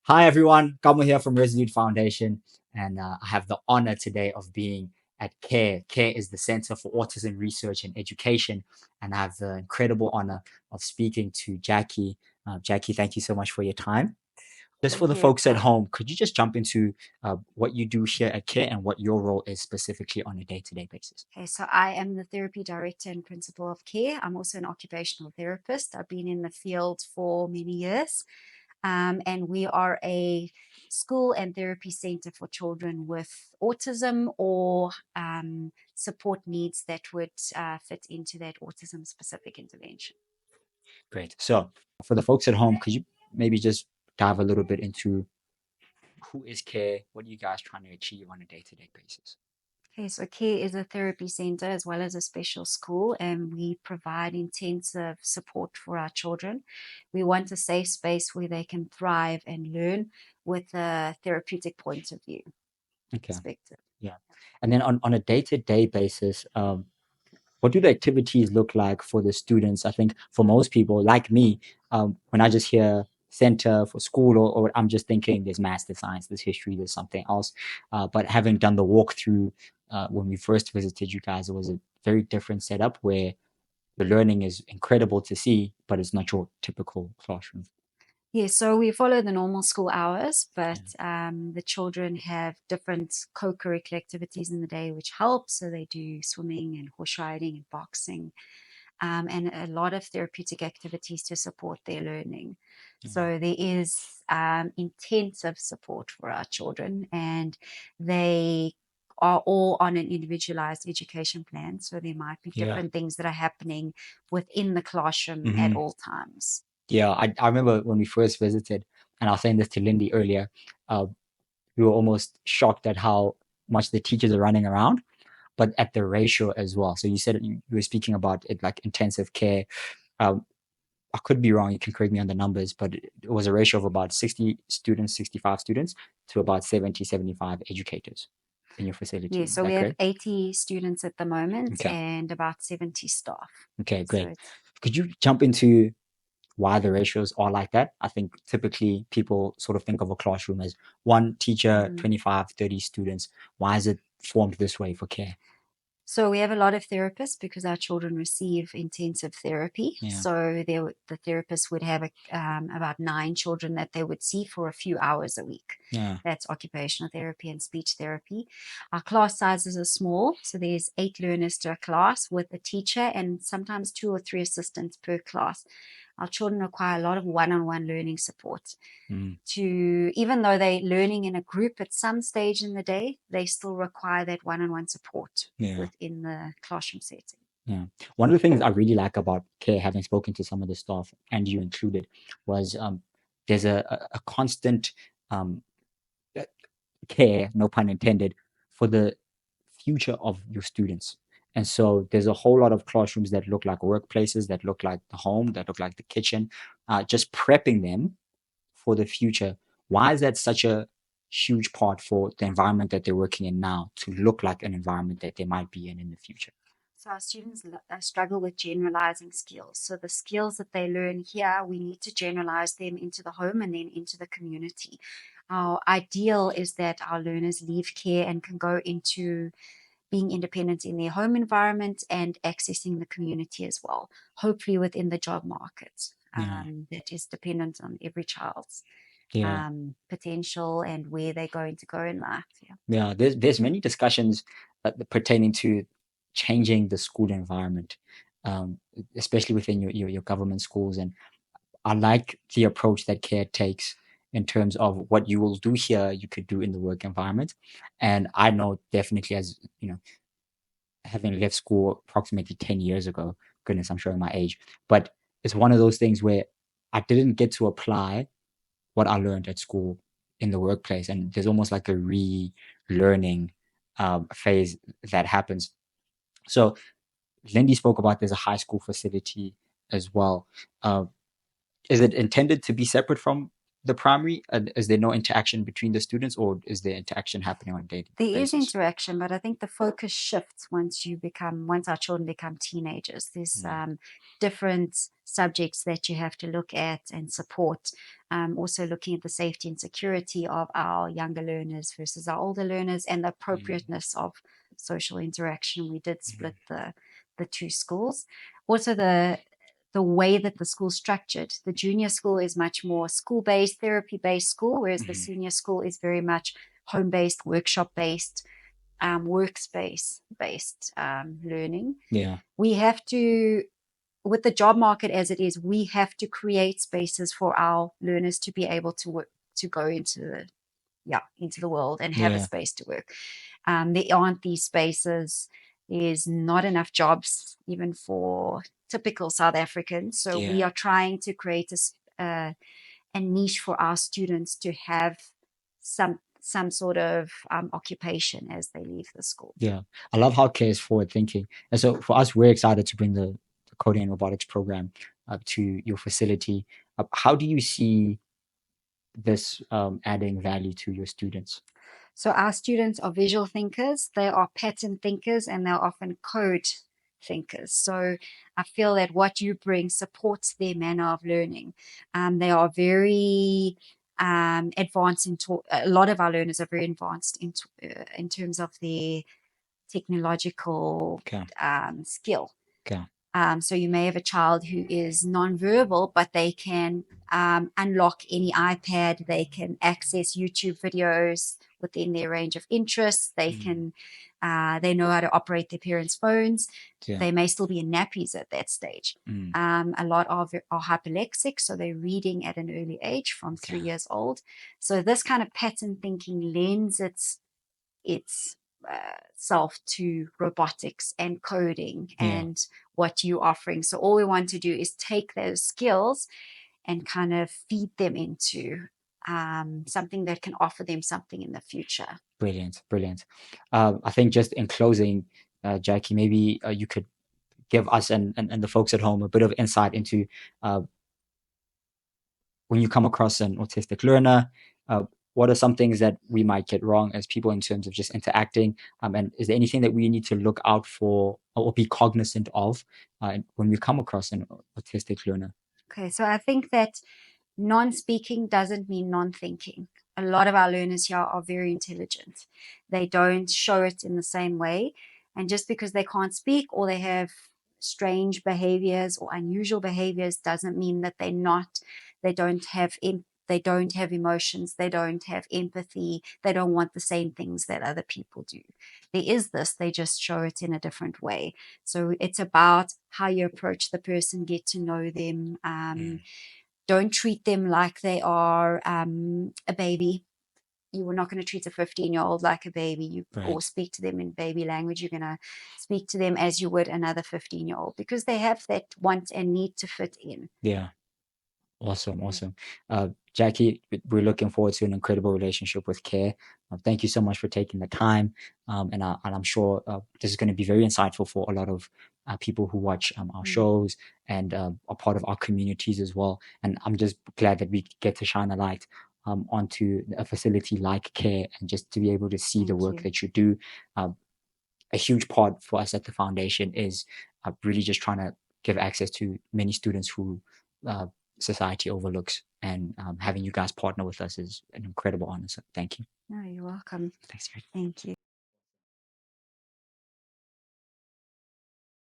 Hi everyone, Kamal here from Resolute Foundation, and I have the honor today of being at C.A.R.E. C.A.R.E is the Center for Autism Research and Education, and I have the incredible honor of speaking to Jackie. Jackie, thank you so much for your time. Just for Thank the you, folks at Carl. home, could you just jump into what you do here at C.A.R.E and what your role is specifically on a day-to-day basis? Okay, so I am the therapy director and principal of C.A.R.E. I'm also an occupational therapist. I've been in the field for many years, and we are a school and therapy center for children with autism or support needs that would fit into that autism specific intervention. Great. So for the folks at home, could you maybe just dive a little bit into who is C.A.R.E, what are you guys trying to achieve on a day-to-day basis? Okay, so C.A.R.E is a therapy center as well as a special school, and we provide intensive support for our children. We want a safe space where they can thrive and learn with a therapeutic point of view Okay. perspective. Yeah. And then on a day-to-day basis, what do the activities look like for the students? I think for most people like me, when I just hear center for school, or I'm just thinking there's math, there's science, there's history, there's something else. But having done the walkthrough when we first visited you guys, it was a very different setup where the learning is incredible to see, but it's not your typical classroom. Yeah, so we follow the normal school hours, but Yeah. the children have different co-curricular activities in the day which help. So they do swimming and horse riding and boxing, and a lot of therapeutic activities to support their learning. Mm. So there is intensive support for our children, and they are all on an individualized education plan. So there might be Yeah. different things that are happening within the classroom at Hmm. all times. Yeah. I remember when we first visited, and I was saying this to Lindy earlier, uh, we were almost shocked at how much the teachers are running around, but at the ratio as well. So you said you were speaking about it like intensive care. Um, I could be wrong. You can correct me on the numbers, but it was a ratio of about 60 students, 65 students to about 70, 75 educators in your Yeah, facility. Is so we that have correct? 80 students at the moment Okay. and about 70 staff. Okay, So great. it's Could you jump into why the ratios are like that? I think typically people sort of think of a classroom as one teacher, mm. 25, 30 students. Why is it formed this way for care? So we have a lot of therapists because our children receive intensive therapy. Yeah. So the therapist would have about 9 children that they would see for a few hours a week. Yeah. That's occupational therapy and speech therapy. Our class sizes are small, so there's 8 learners to a class with a teacher and sometimes 2 or 3 assistants per class. Our children require a lot of one-on-one learning support Mm. to, even though they're learning in a group at some stage in the day, they still require that one-on-one support Yeah. within the classroom setting. Yeah. One of the things I really like about care, having spoken to some of the staff and you included, was there's a constant um, uh, care, no pun intended, for the future of your students. And so there's a whole lot of classrooms that look like workplaces, that look like the home, that look like the kitchen, just prepping them for the future. Why is that such a huge part for the environment that they're working in now to look like an environment that they might be in the future? So our students struggle with generalizing skills. So the skills that they learn here, we need to generalize them into the home and then into the community. Our ideal is that our learners leave care and can go into being independent in their home environment and accessing the community as well, hopefully within the job market. Yeah. That is dependent on every child's Yeah. potential and where they're going to go in life. Yeah. Yeah, there's many discussions pertaining to changing the school environment, um, especially within your government schools. And I like the approach that CARE takes in terms of what you will do here, you could do in the work environment. And I know definitely, as you know, having left school approximately 10 years ago, goodness, I'm showing my age, but it's one of those things where I didn't get to apply what I learned at school in the workplace. And there's almost like a relearning phase that happens. So Lindy spoke about there's a high school facility as well. Uh, is it intended to be separate from the primary? Is there no interaction between the students, or is there interaction happening on a daily There is basis? interaction, but I think the focus shifts once our children become teenagers. There's Yeah. different subjects that you have to look at and support. Also looking at the safety and security of our younger learners versus our older learners, and the appropriateness of social interaction. We did split the two schools. Also the way that the school's structured. The junior school is much more school-based, therapy-based school, whereas the senior school is very much home-based, workshop-based, workspace-based learning. Yeah. We have to, with the job market as it is, we have to create spaces for our learners to be able to work, to go into the world and have a space to work. There aren't these spaces. There's not enough jobs even for typical South Africans. So we are trying to create a niche for our students to have some sort of occupation as they leave the school. Yeah, I love how CARE is forward thinking. And so for us, we're excited to bring the coding and robotics program to your facility. How do you see this adding value to your students? So our students are visual thinkers, they are pattern thinkers, and they're often code thinkers. So I feel that what you bring supports their manner of learning. They are very advanced into, a lot of our learners are very advanced in terms of their technological skill. Okay. So you may have a child who is nonverbal, but they can unlock any iPad. They can access YouTube videos within their range of interests. They can, they know how to operate their parents' phones. They may still be in nappies at that stage. A lot are hyperlexic, so they're reading at an early age from 3 years old. So this kind of pattern thinking lends its self to robotics and coding and what you're offering. So all we want to do is take those skills and kind of feed them into something that can offer them something in the future. Brilliant, brilliant. I think just in closing, Jackie, maybe you could give us and the folks at home a bit of insight into when you come across an autistic learner, what are some things that we might get wrong as people in terms of just interacting? And is there anything that we need to look out for or be cognizant of when we come across an autistic learner? Okay, so I think that non-speaking doesn't mean non-thinking. A lot of our learners here are very intelligent. They don't show it in the same way. And just because they can't speak or they have strange behaviors or unusual behaviors doesn't mean that they don't have emotions, they don't have empathy, they don't want the same things that other people do. There is this, they just show it in a different way. So it's about how you approach the person, get to know them. Don't treat them like they are a baby. You are not going to treat a 15-year-old like a baby. Or speak to them in baby language. You're going to speak to them as you would another 15-year-old because they have that want and need to fit in. Yeah. Awesome, awesome. Jackie, we're looking forward to an incredible relationship with C.A.R.E. Thank you so much for taking the time. And I'm sure this is going to be very insightful for a lot of people who watch our shows and are part of our communities as well. And I'm just glad that we get to shine a light onto a facility like C.A.R.E. and just to be able to see the work that you do. A huge part for us at the foundation is really just trying to give access to many students who society overlooks, and having you guys partner with us is an incredible honor. So thank you. No, you're welcome. Thanks. Thank you.